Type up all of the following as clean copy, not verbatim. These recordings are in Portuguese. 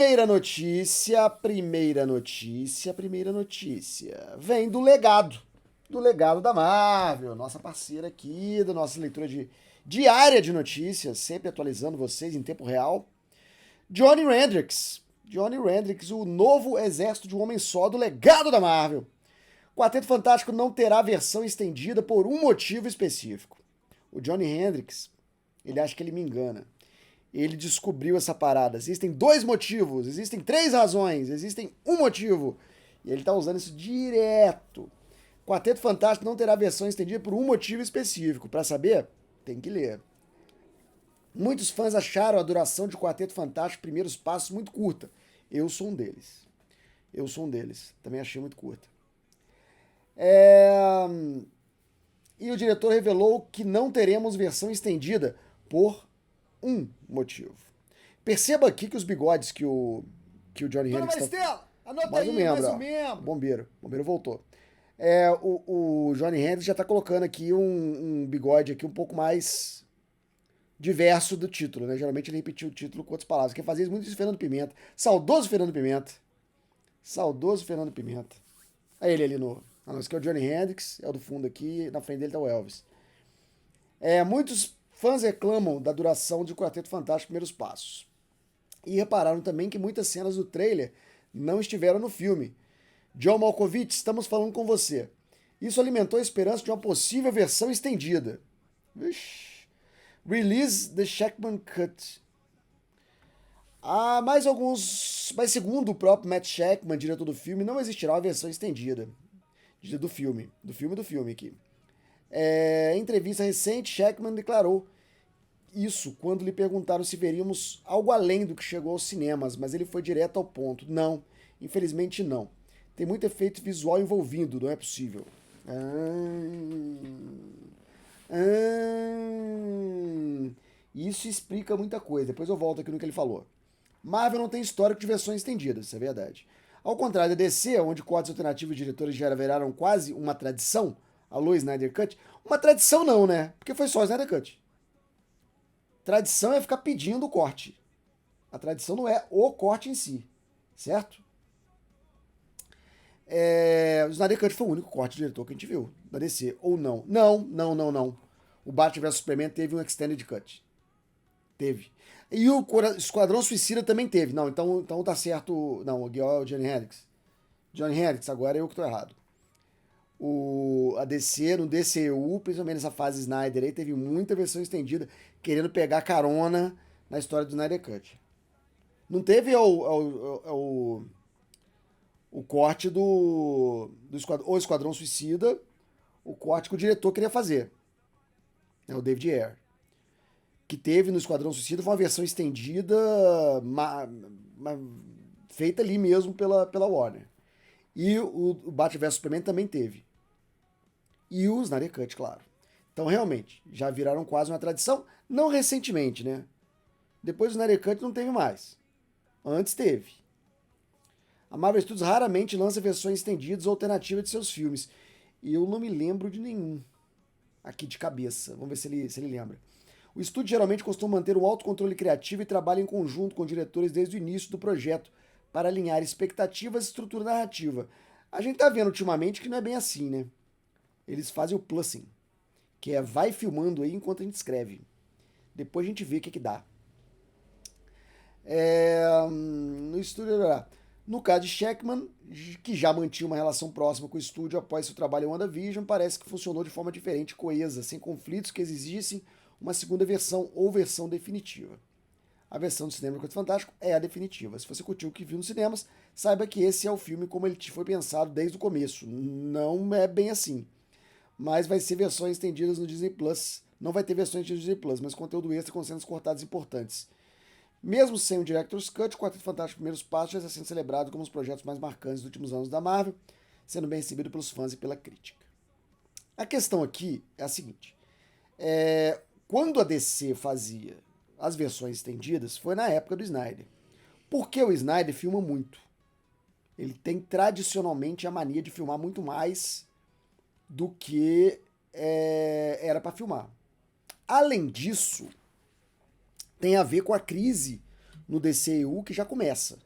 Primeira notícia. Vem do legado da Marvel, nossa parceira aqui, da nossa leitura diária de notícias, sempre atualizando vocês em tempo real. Johnny Hendricks. Johnny Hendricks, o novo exército de um homem só do legado da Marvel. Quarteto Fantástico não terá versão estendida por um motivo específico. O Johnny Hendricks, ele acha que ele me engana. Ele descobriu essa parada. Existem dois motivos, existem três razões, existem um motivo. E ele tá usando isso direto. Quarteto Fantástico não terá versão estendida por um motivo específico. Para saber, tem que ler. Muitos fãs acharam a duração de Quarteto Fantástico Primeiros Passos muito curta. Eu sou um deles. Também achei muito curta. E o diretor revelou que não teremos versão estendida por um motivo. Perceba aqui que os bigodes que o Johnny Hendricks... Maristela, anota Mais aí, um membro, mais ó. um membro. Bombeiro voltou. O Johnny Hendricks já tá colocando aqui um bigode aqui um pouco mais diverso do título, né? Geralmente ele repetiu o título com outras palavras. Quem fazia isso muito isso, Fernando Pimenta. Saudoso Fernando Pimenta. Aí ele ali no... Ah, não, esse aqui é o Johnny Hendricks, é o do fundo aqui, na frente dele tá o Elvis. Muitos fãs reclamam da duração de Quarteto Fantástico Primeiros Passos. E repararam também que muitas cenas do trailer não estiveram no filme. John Malkovich, estamos falando com você. Isso alimentou a esperança de uma possível versão estendida. Vixe. Release the Shackman Cut. Mas segundo o próprio Matt Shackman, diretor do filme, não existirá uma versão estendida do filme aqui. Em entrevista recente, Shackman declarou isso quando lhe perguntaram se veríamos algo além do que chegou aos cinemas, mas ele foi direto ao ponto. Não, infelizmente não. Tem muito efeito visual envolvido, não é possível. Isso explica muita coisa. Depois eu volto aqui no que ele falou. Marvel não tem histórico de versões estendidas, isso é verdade. Ao contrário da DC, onde cortes alternativos de diretores já viraram quase uma tradição, alô Snyder Cut, uma tradição não, né? Porque foi só Snyder Cut. Tradição é ficar pedindo o corte. A tradição não é o corte em si, certo? O Snyder Cut foi o único corte de diretor que a gente viu da DC, ou não? Não. O Batman vs Superman teve um Extended Cut. Teve. E o Esquadrão Suicida também teve. Não, então tá certo. Não, o Johnny Hendricks. Johnny Hendricks, agora eu que tô errado. A DC, no DCU, principalmente nessa fase Snyder aí, teve muita versão estendida, querendo pegar carona na história do Snyder Cut. Não teve o corte do Esquadrão Suicida, o corte que o diretor queria fazer. O David Ayer. Que teve no Esquadrão Suicida foi uma versão estendida, feita ali mesmo pela Warner. E o Batman vs Superman também teve. E o Snyder Cut, claro. Então, realmente, já viraram quase uma tradição. Não recentemente, né? Depois do Snyder Cut não teve mais. Antes teve. A Marvel Studios raramente lança versões estendidas ou alternativas de seus filmes. E eu não me lembro de nenhum. Aqui de cabeça. Vamos ver se ele lembra. O estúdio geralmente costuma manter o autocontrole criativo e trabalha em conjunto com diretores desde o início do projeto para alinhar expectativas e estrutura narrativa. A gente tá vendo ultimamente que não é bem assim, né? Eles fazem o plussing, que é vai filmando aí enquanto a gente escreve. Depois a gente vê o que dá. No estúdio... No caso de Shackman, que já mantinha uma relação próxima com o estúdio após seu trabalho em WandaVision, parece que funcionou de forma diferente, coesa, sem conflitos que exigissem uma segunda versão ou versão definitiva. A versão do cinema do Quarteto Fantástico é a definitiva. Se você curtiu o que viu nos cinemas, saiba que esse é o filme como ele foi pensado desde o começo. Não é bem assim. Mas vai ser versões estendidas no Disney Plus. Não vai ter versões estendidas no Disney Plus, mas conteúdo extra com cenas cortadas importantes. Mesmo sem o Director's Cut, o Quarteto Fantástico Primeiros Passos já está sendo celebrado como um dos projetos mais marcantes dos últimos anos da Marvel, sendo bem recebido pelos fãs e pela crítica. A questão aqui é a seguinte. Quando a DC fazia as versões estendidas, foi na época do Snyder. Porque o Snyder filma muito. Ele tem tradicionalmente a mania de filmar muito mais do que era para filmar. Além disso, tem a ver com a crise no DCU que já começa.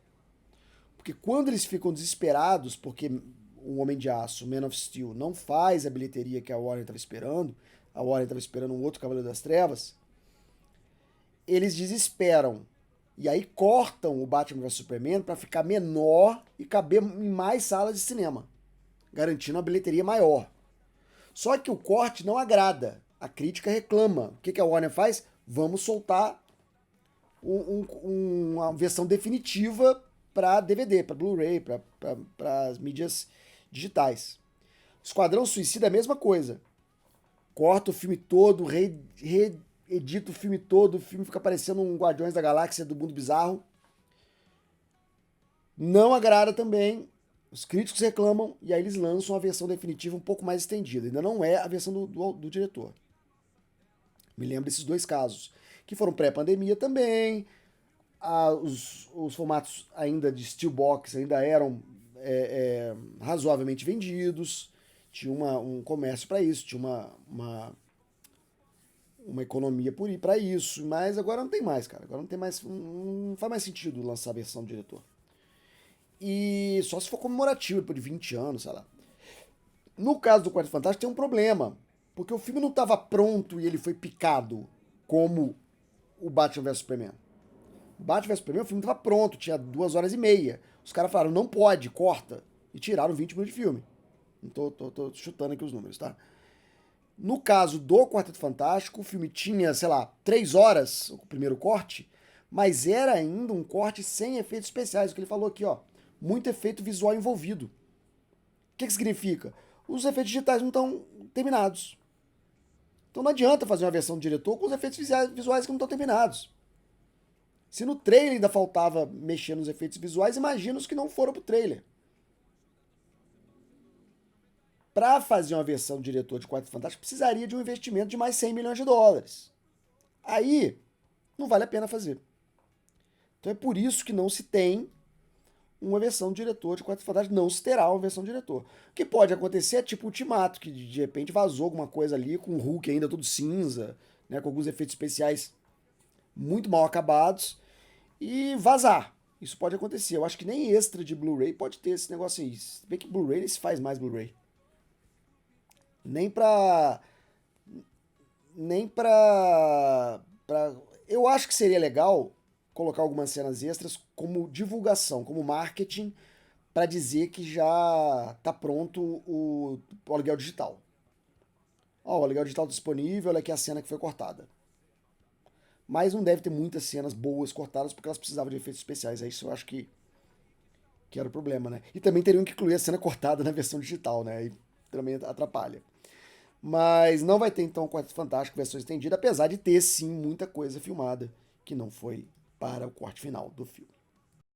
Porque quando eles ficam desesperados, porque o Homem de Aço, Man of Steel, não faz a bilheteria que a Warner estava esperando, a Warner estava esperando um outro Cavaleiro das Trevas, eles desesperam. E aí cortam o Batman vs Superman para ficar menor e caber em mais salas de cinema, garantindo uma bilheteria maior. Só que o corte não agrada. A crítica reclama. O que a Warner faz? Vamos soltar uma versão definitiva para DVD, para Blu-ray, para as mídias digitais. Esquadrão Suicida é a mesma coisa. Corta o filme todo, reedita o filme todo, o filme fica parecendo um Guardiões da Galáxia do Mundo Bizarro. Não agrada também. Os críticos reclamam e aí eles lançam a versão definitiva um pouco mais estendida. Ainda não é a versão do diretor. Me lembro desses dois casos, que foram pré-pandemia também. Os formatos ainda de Steelbox ainda eram razoavelmente vendidos. Tinha um comércio para isso, tinha uma economia para isso. Mas agora não tem mais, cara. Agora não tem mais. Não faz mais sentido lançar a versão do diretor. E só se for comemorativo, depois de 20 anos, sei lá. No caso do Quarteto Fantástico tem um problema, porque o filme não estava pronto e ele foi picado, como o Batman vs Superman. O Batman vs Superman, o filme estava pronto, tinha 2 horas e meia. Os caras falaram, não pode, corta. E tiraram 20 minutos de filme. Não tô chutando aqui os números, tá? No caso do Quarteto Fantástico, o filme tinha, sei lá, 3 horas, o primeiro corte, mas era ainda um corte sem efeitos especiais. O que ele falou aqui, ó. Muito efeito visual envolvido. O que significa? Os efeitos digitais não estão terminados. Então não adianta fazer uma versão do diretor com os efeitos visuais que não estão terminados. Se no trailer ainda faltava mexer nos efeitos visuais, imagina os que não foram pro trailer. Para fazer uma versão do diretor de Quarteto Fantástico, precisaria de um investimento de mais 100 milhões de dólares. Aí, não vale a pena fazer. Então é por isso que não se tem uma versão do diretor de Quarteto Fantástico, não se terá uma versão do diretor. O que pode acontecer é tipo Ultimato, que de repente vazou alguma coisa ali com o Hulk ainda todo cinza, né, com alguns efeitos especiais muito mal acabados, e vazar. Isso pode acontecer. Eu acho que nem extra de Blu-ray pode ter esse negócio aí. Se bem que Blu-ray nem se faz mais Blu-ray. Nem pra... Eu acho que seria legal colocar algumas cenas extras como divulgação, como marketing, para dizer que já está pronto o aluguel digital. Ó, o aluguel digital disponível, olha aqui a cena que foi cortada. Mas não deve ter muitas cenas boas cortadas porque elas precisavam de efeitos especiais. É isso eu acho que era o problema, né? E também teriam que incluir a cena cortada na versão digital, né? E também atrapalha. Mas não vai ter então o Quarteto Fantástico versão estendida, apesar de ter sim muita coisa filmada que não foi para o corte final do filme.